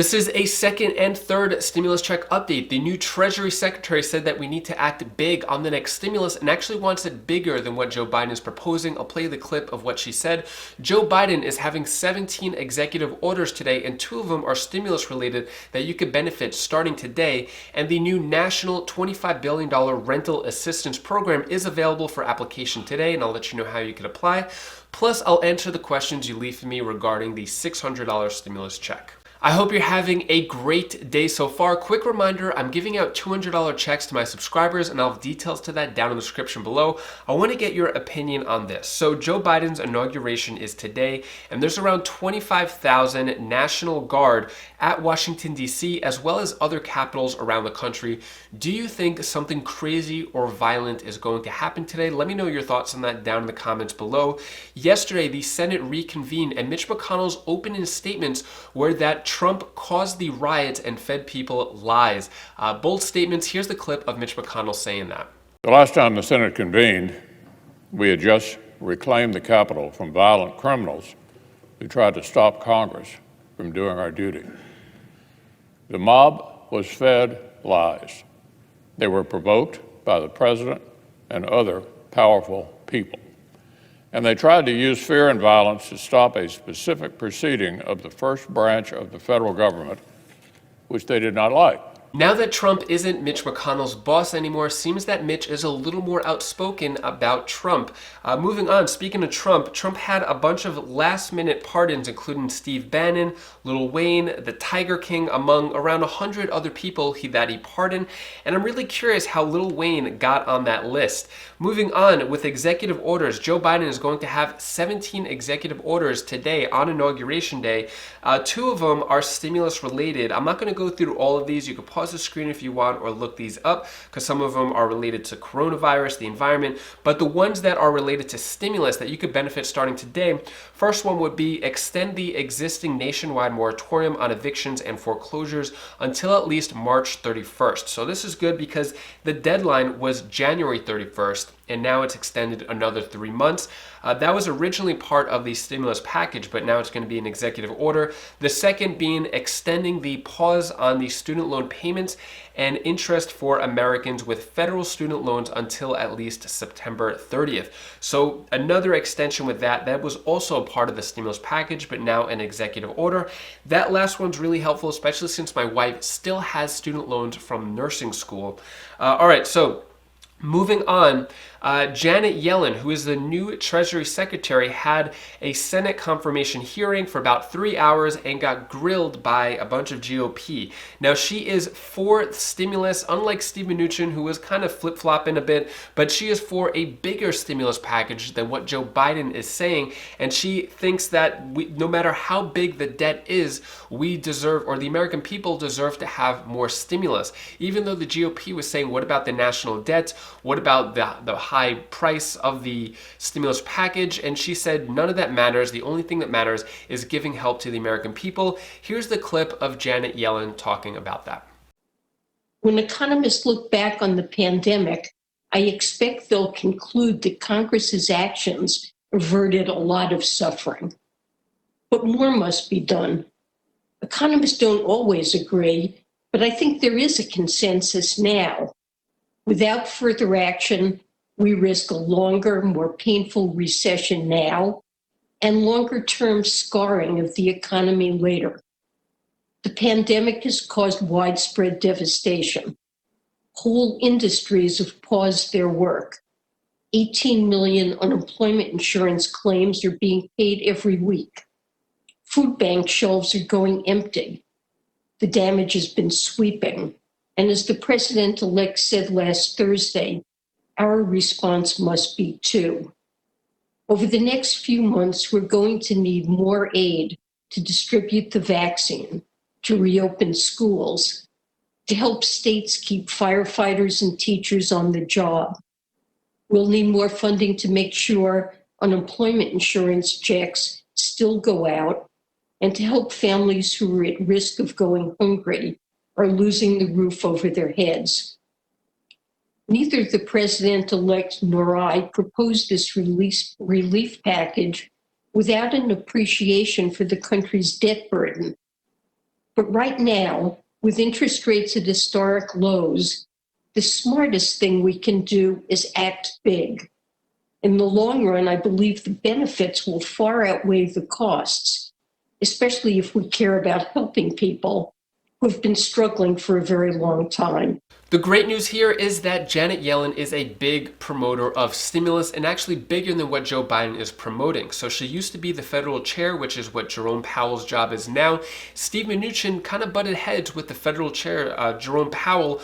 This is a second and third stimulus check update. The new Treasury Secretary said that we need to act big on the next stimulus and actually wants it bigger than what Joe Biden is proposing. I'll play the clip of what she said. Joe Biden is having 17 executive orders today, and 2 of them are stimulus related that you could benefit starting today. And the new national $25 billion rental assistance program is available for application today, and I'll let you know how you can apply. Plus, I'll answer the questions you leave for me regarding the $600 stimulus check. I hope you're having a great day so far. Quick reminder, I'm giving out $200 checks to my subscribers, and I'll have details to that down in the description below. I want to get your opinion on this. So Joe Biden's inauguration is today, and there's around 25,000 National Guard at Washington, D.C., as well as other capitals around the country. Do you think something crazy or violent is going to happen today? Let me know your thoughts on that down in the comments below. Yesterday, the Senate reconvened, and Mitch McConnell's opening statements were that Trump caused the riots and fed people lies. Bold statements. Here's the clip of Mitch McConnell saying that. The last time the Senate convened, we had just reclaimed the Capitol from violent criminals who tried to stop Congress from doing our duty. The mob was fed lies. They were provoked by the president and other powerful people. And they tried to use fear and violence to stop a specific proceeding of the first branch of the federal government, which they did not like. Now that Trump isn't Mitch McConnell's boss anymore, seems that Mitch is a little more outspoken about Trump. Moving on, speaking of Trump, Trump had a bunch of last-minute pardons, including Steve Bannon, Lil Wayne, the Tiger King, among around 100 other people that he pardoned. And I'm really curious how Lil Wayne got on that list. Moving on, with executive orders, Joe Biden is going to have 17 executive orders today on Inauguration Day. 2 of them are stimulus-related. I'm not going to go through all of these. You can pause the screen if you want or look these up because some of them are related to coronavirus, the environment, but the ones that are related to stimulus that you could benefit starting today, first one would be extend the existing nationwide moratorium on evictions and foreclosures until at least March 31st. So this is good because the deadline was January 31st, and now it's extended another 3 months. That was originally part of the stimulus package, but now it's going to be an executive order. The second being extending the pause on the student loan payments and interest for Americans with federal student loans until at least September 30th. So another extension with that. That was also a part of the stimulus package, but now an executive order. That last one's really helpful, especially since my wife still has student loans from nursing school. All right, so moving on, Janet Yellen, who is the new Treasury Secretary, had a Senate confirmation hearing for about 3 hours and got grilled by a bunch of GOP. Now, she is for stimulus, unlike Steve Mnuchin, who was kind of flip-flopping a bit, but she is for a bigger stimulus package than what Joe Biden is saying, and she thinks that no matter how big the debt is, we deserve, or the American people deserve to have more stimulus. Even though the GOP was saying, what about the national debt? What about the high price of the stimulus package? And she said none of that matters. The only thing that matters is giving help to the American people. Here's the clip of Janet Yellen talking about that. When economists look back on the pandemic, I expect they'll conclude that Congress's actions averted a lot of suffering. But more must be done. Economists don't always agree, but I think there is a consensus now. Without further action, we risk a longer, more painful recession now and longer-term scarring of the economy later. The pandemic has caused widespread devastation. Whole industries have paused their work. 18 million unemployment insurance claims are being paid every week. Food bank shelves are going empty. The damage has been sweeping. And as the president-elect said last Thursday, our response must be too. Over the next few months, we're going to need more aid to distribute the vaccine, to reopen schools, to help states keep firefighters and teachers on the job. We'll need more funding to make sure unemployment insurance checks still go out, and to help families who are at risk of going hungry or losing the roof over their heads. Neither the president-elect nor I proposed this relief package without an appreciation for the country's debt burden. But right now, with interest rates at historic lows, the smartest thing we can do is act big. In the long run, I believe the benefits will far outweigh the costs, especially if we care about helping people who have been struggling for a very long time. The great news here is that Janet Yellen is a big promoter of stimulus and actually bigger than what Joe Biden is promoting. So she used to be the federal chair, which is what Jerome Powell's job is now. Steve Mnuchin kind of butted heads with the federal chair, Jerome Powell,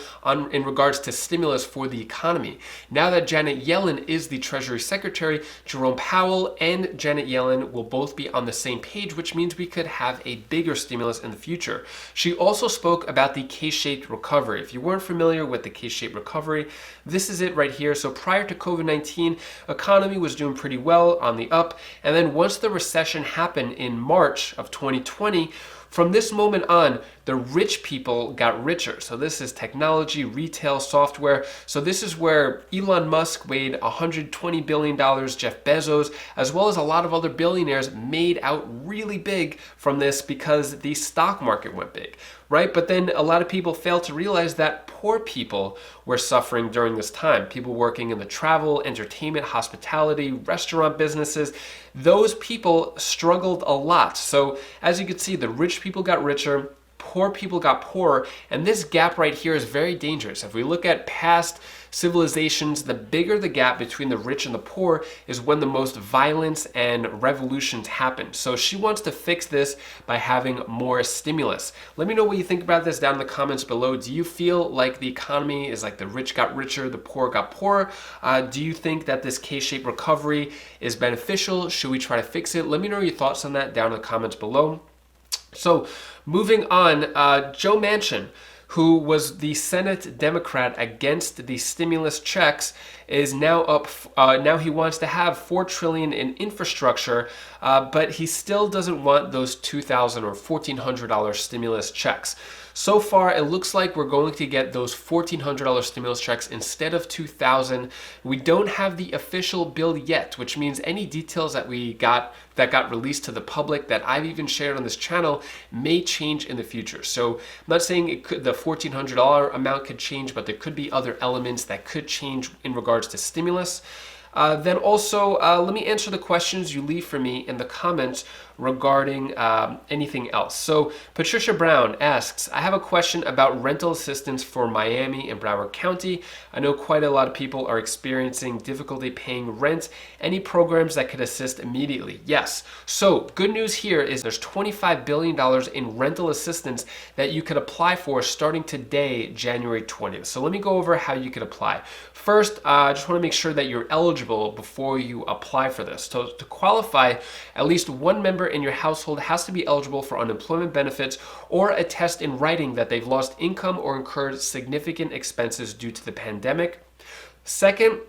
in regards to stimulus for the economy. Now that Janet Yellen is the Treasury Secretary, Jerome Powell and Janet Yellen will both be on the same page, which means we could have a bigger stimulus in the future. She also spoke about the K-shaped recovery. If you weren't familiar with the K-shaped recovery, this is it right here. So prior to COVID-19, economy was doing pretty well on the up, and then once the recession happened in March of 2020, from this moment on, the rich people got richer. So this is technology, retail, software. So this is where Elon Musk made $120 billion, Jeff Bezos, as well as a lot of other billionaires made out really big from this because the stock market went big, right? But then a lot of people fail to realize that poor people were suffering during this time. People working in the travel, entertainment, hospitality, restaurant businesses, those people struggled a lot. So as you can see, the rich people got richer, poor people got poorer, and this gap right here is very dangerous. If we look at past civilizations, the bigger the gap between the rich and the poor is when the most violence and revolutions happen. So she wants to fix this by having more stimulus. Let me know what you think about this down in the comments below. Do you feel like the economy is like the rich got richer, the poor got poorer? Do you think that this K-shaped recovery is beneficial? Should we try to fix it? Let me know your thoughts on that down in the comments below. So moving on, Joe Manchin, who was the Senate Democrat against the stimulus checks, is now up. Now he wants to have $4 trillion in infrastructure, but he still doesn't want those $2,000 or $1,400 stimulus checks. So far, it looks like we're going to get those $1,400 stimulus checks instead of $2,000. We don't have the official bill yet, which means any details that got released to the public that I've even shared on this channel may change in the future. So I'm not saying the $1,400 amount could change, but there could be other elements that could change in regards to stimulus. Then also, let me answer the questions you leave for me in the comments regarding anything else. So Patricia Brown asks, I have a question about rental assistance for Miami and Broward County. I know quite a lot of people are experiencing difficulty paying rent. Any programs that could assist immediately? Yes. So good news here is there's $25 billion in rental assistance that you could apply for starting today, January 20th. So let me go over how you could apply. First, I just want to make sure that you're eligible before you apply for this. So to qualify, at least one member in your household has to be eligible for unemployment benefits or attest in writing that they've lost income or incurred significant expenses due to the pandemic. Second,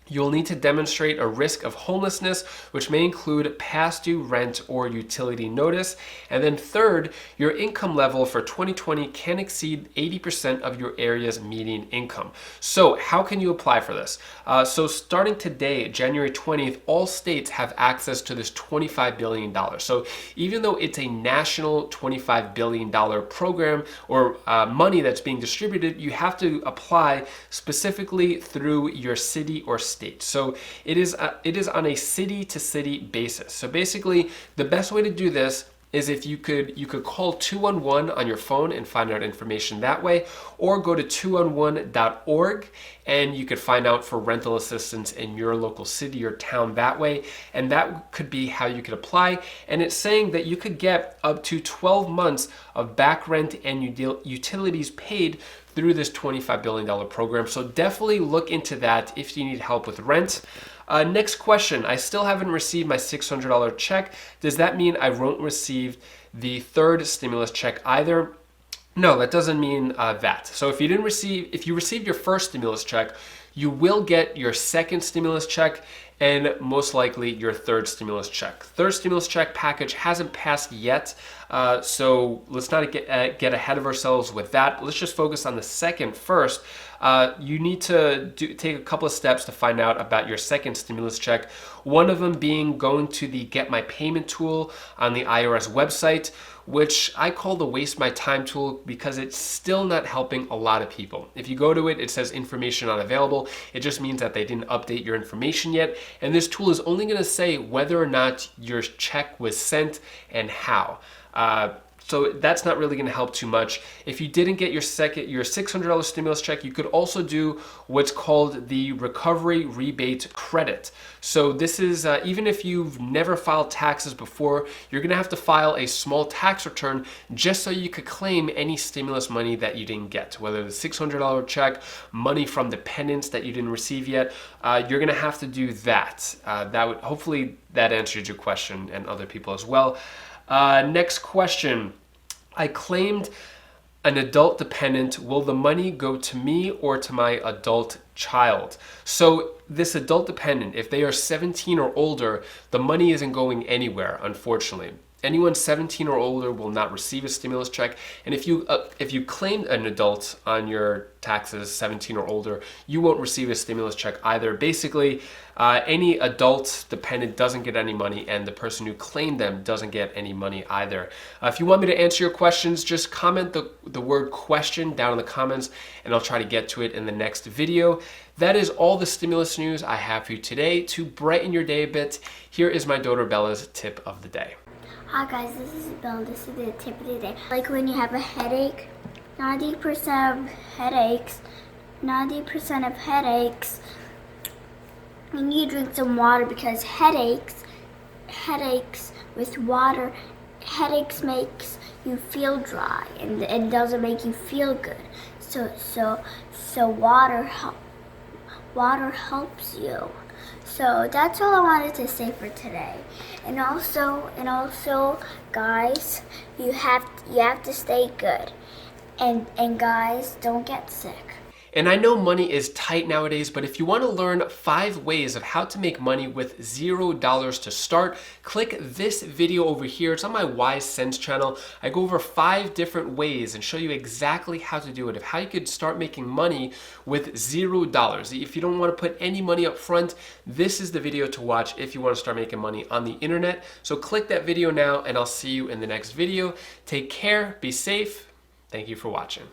you'll need to demonstrate a risk of homelessness, which may include past due rent or utility notice. And then third, your income level for 2020 can exceed 80% of your area's median income. So how can you apply for this? So starting today, January 20th, all states have access to this $25 billion. So even though it's a national $25 billion program or money that's being distributed, you have to apply specifically through your city or state. So it is on a city to city basis. So basically the best way to do this is if you could call 211 on your phone and find out information that way, or go to 211.org and you could find out for rental assistance in your local city or town that way, and that could be how you could apply. And it's saying that you could get up to 12 months of back rent and utilities paid through this $25 billion program. So definitely look into that if you need help with rent. Next question, I still haven't received my $600 check. Does that mean I won't receive the third stimulus check either? No, that doesn't mean that. So if you received your first stimulus check, you will get your second stimulus check and most likely your third stimulus check. Third stimulus check package hasn't passed yet, so let's not get ahead of ourselves with that. Let's just focus on the second first. You need to take a couple of steps to find out about your second stimulus check. One of them being going to the Get My Payment tool on the IRS website, which I call the Waste My Time tool because it's still not helping a lot of people. If you go to it, it says information not available. It just means that they didn't update your information yet. And this tool is only gonna say whether or not your check was sent and how. So that's not really going to help too much. If you didn't get your $600 stimulus check, you could also do what's called the Recovery Rebate Credit. So this is, even if you've never filed taxes before, you're going to have to file a small tax return just so you could claim any stimulus money that you didn't get, whether the $600 check, money from dependents that you didn't receive yet. You're going to have to do that. Hopefully that answered your question and other people as well. Next question. I claimed an adult dependent. Will the money go to me or to my adult child? So this adult dependent, if they are 17 or older, the money isn't going anywhere, unfortunately. Anyone 17 or older will not receive a stimulus check. And if you claimed an adult on your taxes, 17 or older, you won't receive a stimulus check either. Basically, any adult dependent doesn't get any money, and the person who claimed them doesn't get any money either. If you want me to answer your questions, just comment the word question down in the comments, and I'll try to get to it in the next video. That is all the stimulus news I have for you today. To brighten your day a bit, here is my daughter Bella's tip of the day. Hi guys, this is Bill. This is the tip of the day. Like when you have a headache, 90% of headaches, you need to drink some water because headaches with water, headaches makes you feel dry and it doesn't make you feel good. So water helps you. So that's all I wanted to say for today. And also, guys, you have to stay good. And guys, don't get sick. And I know money is tight nowadays, but if you want to learn 5 ways of how to make money with $0 to start, click this video over here. It's on my Wise Cents channel. I go over 5 different ways and show you exactly how to do it, of how you could start making money with $0. If you don't want to put any money up front, this is the video to watch if you want to start making money on the internet. So click that video now, and I'll see you in the next video. Take care, be safe. Thank you for watching.